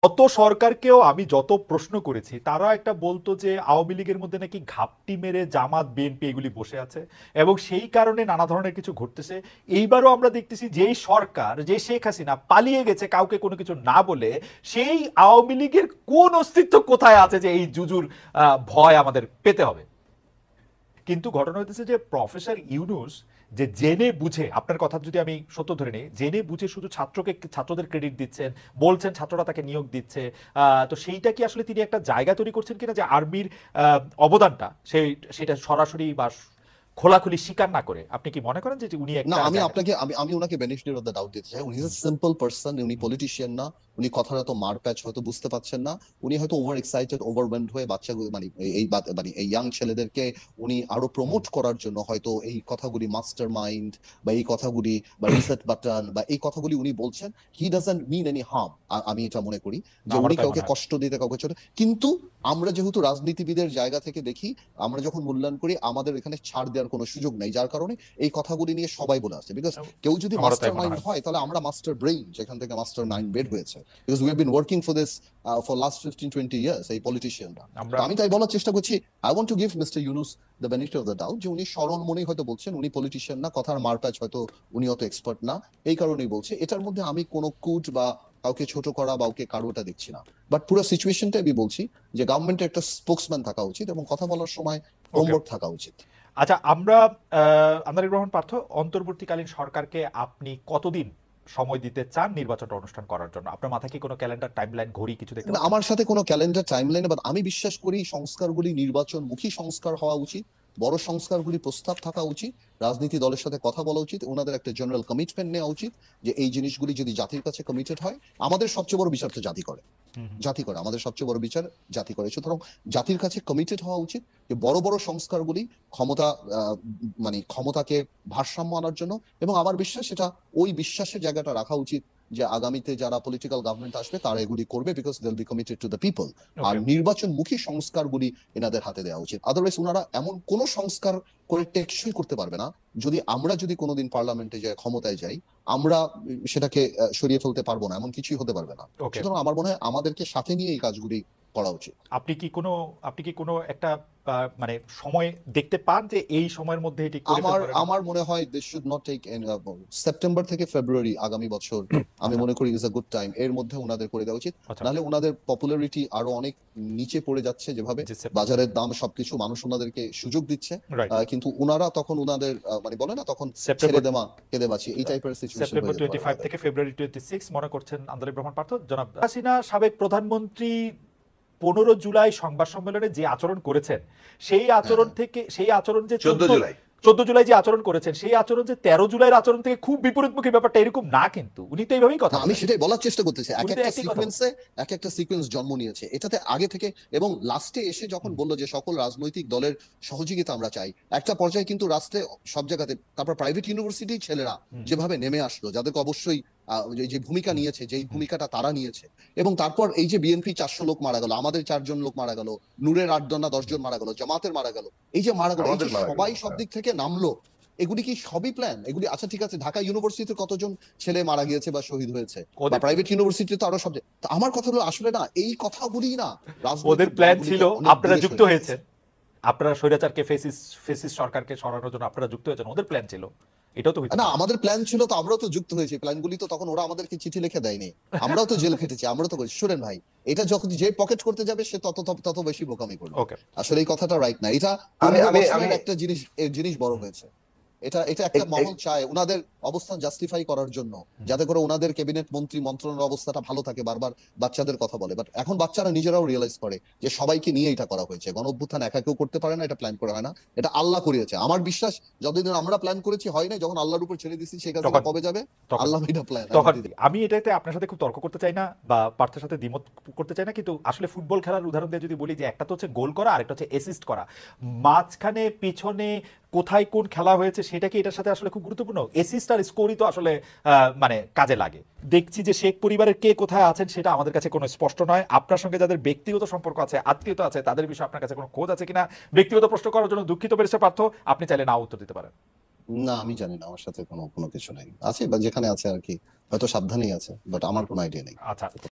গত সরকারকেও আমি যত প্রশ্ন করেছি তারা একটা বলতো যে আওয়ামী লীগের মধ্যে নাকি ঘাপটি মেরে জামাত বিএনপি এগুলি বসে আছে এবং সেই কারণে নানা ধরনের কিছু ঘটতেছে। এইবারও আমরা দেখতেছি যেই সরকার, যে শেখ হাসিনা পালিয়ে গেছে কাউকে কোনো কিছু না বলে, সেই আওয়ামী লীগের কোন অস্তিত্ব কোথায় আছে যে এই জুজুর ভয় আমাদের পেতে হবে। কিন্তু ঘটনা হইতেছে যে প্রফেসর ইউনুস যে জেনে বুঝে, আপনার কথা যদি আমি সত্য ধরে নিই, জেনে বুঝে শুধু ছাত্রদের ক্রেডিট দিচ্ছেন, বলছেন ছাত্ররা তাকে নিয়োগ দিচ্ছে। তো সেইটা কি আসলে তিনি একটা জায়গা তৈরি করছেন কিনা যে আর্মির অবদানটা সেটা সরাসরি বা খোলাখুলি স্বীকার না করে, আপনি কি মনে করেন যে উনি না, একটা আমি জায়গা? আপনাকে আমি ওনাকে বেনিফিট অফ দ্য ডাউট দিতে চাই। উনি ইজ এ সিম্পল পারসন, উনি পলিটিশিয়ান না। উনি কথার এত মারপ্যাচ হয়তো বুঝতে পাচ্ছেন না। উনি হয়তো ওভার এক্সাইটেড, ওভারওয়েলমড হয়ে বাচ্চাগুলো মানে মানে এই ইয়াং ছেলেদেরকে উনি আরো প্রমোট করার জন্য হয়তো এই কথাগুলি মাস্টার মাইন্ড বা এই কথাগুলি বা রিসেট বাটন বা এই কথাগুলি উনি বলছেন। He doesn't mean any harm. আমি এটা মনে করি না, যে আমারও উনি তাই কাউকে মনে হয়। কষ্ট দিতে, কাউকে ছোট, কিন্তু আমরা যেহেতু রাজনীতিবিদের জায়গা থেকে দেখি, আমরা যখন মূল্যায়ন করি আমাদের এখানে ছাড় দেওয়ার কোনো সুযোগ নেই, যার কারণে এই কথাগুলি নিয়ে সবাই বলে আসছে। বিকজ কেউ যদি আমারও তাই মাস্টার মনে মাইন্ড হয়। হয় তাহলে আমরা মাস্টার ব্রেইন, যেখান থেকে মাস্টার মাইন্ড বের হয়েছে। Because we have been working for this for last 15-20 years, এই পলিটিশিয়ানরা। আমরা তো আমি তাই বলার চেষ্টা করছি, I want to give mister Yunus the benefit of the doubt, যে উনি সরল মনেই হয়তো বলছেন, উনি পলিটিশিয়ান না, কথার মারপ্যাচ হয়তো উনি অত এক্সপার্ট না, এই কারণেই বলছে। এটার মধ্যে আমি কোনো কুট বা কাউকে ছোট করা বা কাউকে কারোটা দেখছি না। বাট পুরো সিচুয়েশনটা আমি বলছি যে গভর্নমেন্টের একটা স্পোক্সম্যান থাকা উচিত এবং কথা বলার সময় ওকে। হোমওয়ার্ক থাকা উচিত। আচ্ছা, আমরা আন্দালিব রহমান পার্থ, অন্তর্বর্তীকালীন সরকারকে আপনি কতদিন সময় দিতে চান নির্বাচনটা অনুষ্ঠান করার জন্য? আপনার মাথায় কি কোনো ক্যালেন্ডার, টাইমলাইন, ঘড়ি কিছু দেখতে পাচ্ছেন? আমার সাথে কোনো ক্যালেন্ডার টাইমলাইন, বাট আমি বিশ্বাস করি সংস্কারগুলি নির্বাচনমুখী সংস্কার হওয়া উচিত। বড় সংস্কারগুলি প্রস্তাব থাকা উচিত। রাজনীতি দলের সাথে কথা বলা উচিত, ওনাদের একটা জেনারেল কমিটমেন্ট নেওয়া উচিত যে এই জিনিসগুলি যদি জাতির কাছে কমিটেড হয়। আমাদের সবচেয়ে বড় বিচার তো জাতি করে, হুম, হুম। জাতি করে, আমাদের সবচেয়ে বড় বিচার জাতি করে। সুতরাং জাতির কাছে কমিটেড হওয়া উচিত যে বড় বড় সংস্কারগুলি ক্ষমতা মানে ক্ষমতাকে ভারসাম্য আনার জন্য। এবং আমার বিশ্বাস সেটা, ওই বিশ্বাসের জায়গাটা রাখা উচিত যে আগামীতে যারা পলিটিক্যাল গভর্নমেন্ট আসবে তারা এগুলি করবে, because they will be committed to the people. আর ওকে। নির্বাচনমুখী সংস্কারগুলি এনাদের হাতে দেওয়া উচিত। আদারওয়াইজ ওনারা এমন কোন সংস্কার করে টেকসই করতে পারবে না। যদি কোনোদিন পার্লামেন্টে যাই, ক্ষমতায় যাই, আমরা সেটাকে সরিয়ে ফেলতে পারবো না, এমন কিছুই হতে পারবে না। ওকে। সুতরাং আমার মনে হয় আমাদেরকে সাথে নিয়ে এই কাজগুলি করা উচিত। আপনি কি কোনো আপনি কি কোনো একটা মানে সময় দেখতে পান যে এই সময়ের মধ্যে এটি করে আমার ফেলতে পারেন? আমার মনে হয় this should not take, September থেকে ফেব্রুয়ারি আগামী বছর আমি আচ্ছা। মনে করি ইজ আ গুড টাইম। এর মধ্যে ওনাদের করে দেওয়া উচিত। আচ্ছা। নাহলে ওনাদের পপুলারিটি আরো অনেক নিচে পড়ে যাচ্ছে, যেভাবে জি, বাজারের দাম সবকিছু, মানুষ ওনাদেরকে সুযোগ দিচ্ছে, রাইট। কিন্তু ওনারা তখন ওনাদের মানে বলে না, তখন ছেড়ে সেপ্টেম্বর দেওয়া কেঁদে বাঁচি, এই টাইপের সিচুয়েশন সেপ্টেম্বর হয়ে যেতে পারে 25 ওনাদের। থেকে ফেব্রুয়ারি 26 মনে করছেন আন্দালিব রহমান পার্থ? জনাব হাসিনা সাবেক প্রধানমন্ত্রী 15 জুলাই সংবাদ সম্মেলনে যে আচরণ করেছেন, সেই হ্যাঁ, আচরণ হ্যাঁ। থেকে, সেই আচরণ যে 14 জুলাই। 14 জুলাই যে আচরণ করেছেন, সেই আচরণ যে 13 জুলাইয়ের আচরণ থেকে খুব বিপরীতমুখী, ব্যাপারটা এরকম না, কিন্তু উনি তো এইভাবেই কথা না, আমি বলেন। সেটাই বলার চেষ্টা করতেছি, উনি তো একই কথা বলেন। এক একটা সিকোয়েন্স জন্ম নিয়েছে এটাতে আগে থেকে। এবং লাস্টে এসে যখন বললো যে সকল রাজনৈতিক দলের সহযোগিতা আমরা চাই, একটা পর্যায়ে কিন্তু রাষ্ট্রে সব জায়গাতে, তারপর প্রাইভেট ইউনিভার্সিটির ছেলেরা হুম, যেভাবে নেমে আসলো, যাদেরকে অবশ্যই যে ভূমিকা হুম, নিয়েছে, যেই হুম। ভূমিকাটা তারা নিয়েছে। এবং তারপর এই যে বিএনপি 400 লোক মারা গেল, আমাদের 4 জন লোক মারা গেল, নূরের 8 জন না 10 জন মারা গেল, জামাতের মারা গেল, এই যে মারা গেল, এই যে আমাদের মারা গেল, সবাই সব হ্যাঁ। দিক থেকে নামলো, এগুলি কি সবই প্ল্যান? এগুলি আচ্ছা ঠিক আছে, ঢাকা ইউনিভার্সিটিতে কতজন ছেলে মারা গিয়েছে বা শহীদ হয়েছে, বা ওদের প্রাইভেট ইউনিভার্সিটি তো আরো সব তো আমার কথা হলো আসলে না, এই কথাগুলি না ওদের রাজনৈতিক প্ল্যান ছিল, দলগুলিকে অনেক আপনারা দূরে যুক্ত সরিয়ে দিয়েছে। হয়েছেন, আপনারা স্বৈরাচারকে, ফেসিস সরকারকে সরানোর জন্য আপনারা যুক্ত হয়েছেন, ওদের প্ল্যান ছিল। এটাও তো হইতে না, পারে। আমাদের প্ল্যান ছিল তো, আমরাও তো যুক্ত হয়েছি প্ল্যানগুলি তো, তখন ওরা আমাদেরকে চিঠি লিখে দেয়নি, আমরাও তো জেল খেটেছি, আমরাও তো করেছি। শুনেন ভাই, এটা যখন যে পকেট করতে যাবে সে তত তত তত বেশি বোকামি করবে। ওকে। আসলে এই কথাটা রাইট না। এটা আমি 15 আমি আমি বছরের একটা জিনিস, এই জিনিস বড় হয়েছে। এটা এটা একটা এক- মহল এক- চায় ওনাদের অবস্থান জাস্টিফাই করার জন্য, যাতে করে ওনাদের ক্যাবিনেট মন্ত্রী মন্ত্রণালয়ের অবস্থাটা ভালো থাকে, বারবার বাচ্চাদের কথা বলে। বাট এখন বাচ্চারা নিজেরাও রিয়েলাইজ করে যে সবাইকে নিয়ে এটা করা হয়েছে। গণ অভ্যুত্থান একা কেউ করতে পারে না, এটা প্ল্যান করা হয় না, এটা আল্লাহ করিয়েছে। আমার বিশ্বাস যতদিন আমরা প্ল্যান করেছি হয় না, যখন আল্লাহর উপর ছেড়ে দিচ্ছি সেই কাজটা তখন কবে যাবে, তখন আল্লাহ এটা প্ল্যান। তখন আমি এটাতে আপনার সাথে খুব তর্ক করতে চাই না বা পার্থের সাথে দ্বিমত করতে চাই না, কিন্তু আসলে ফুটবল খেলার উদাহরণ দিয়ে যদি বলি যে একটা তো হচ্ছে গোল করা, আরেকটা হচ্ছে অ্যাসিস্ট করা, মাঝখানে পিছনে কোথায় কোন খেলা হয়েছে সেটা কি এটার সাথে আসলে খুব গুরুত্বপূর্ণ? অ্যাসিস্ট আর স্কোরই তো আসলে মানে কাজে লাগে। দেখছি যে শেখ পরিবারের কে কোথায় আছেন সেটা আমাদের কাছে কোনো স্পষ্ট নয়। আপনার সঙ্গে যাদের ব্যক্তিগত সম্পর্ক আছে, আত্মীয়তা আছে, তাদের বিষয়ে আপনার কাছে কোনো খোঁজ আছে কিনা? ব্যক্তিগত প্রশ্ন করার জন্য দুঃখিত ব্যারিস্টার পার্থ, আপনি চাইলে না উত্তর দিতে পারেন। না, আমি জানি না, আমার সাথে কোনো কোনো কিছু নেই, আছে বা যেখানে আছে আর কি, হয়তো সাবধানেই আছে, বাট আমার কোনো আইডিয়া নেই। আচ্ছা।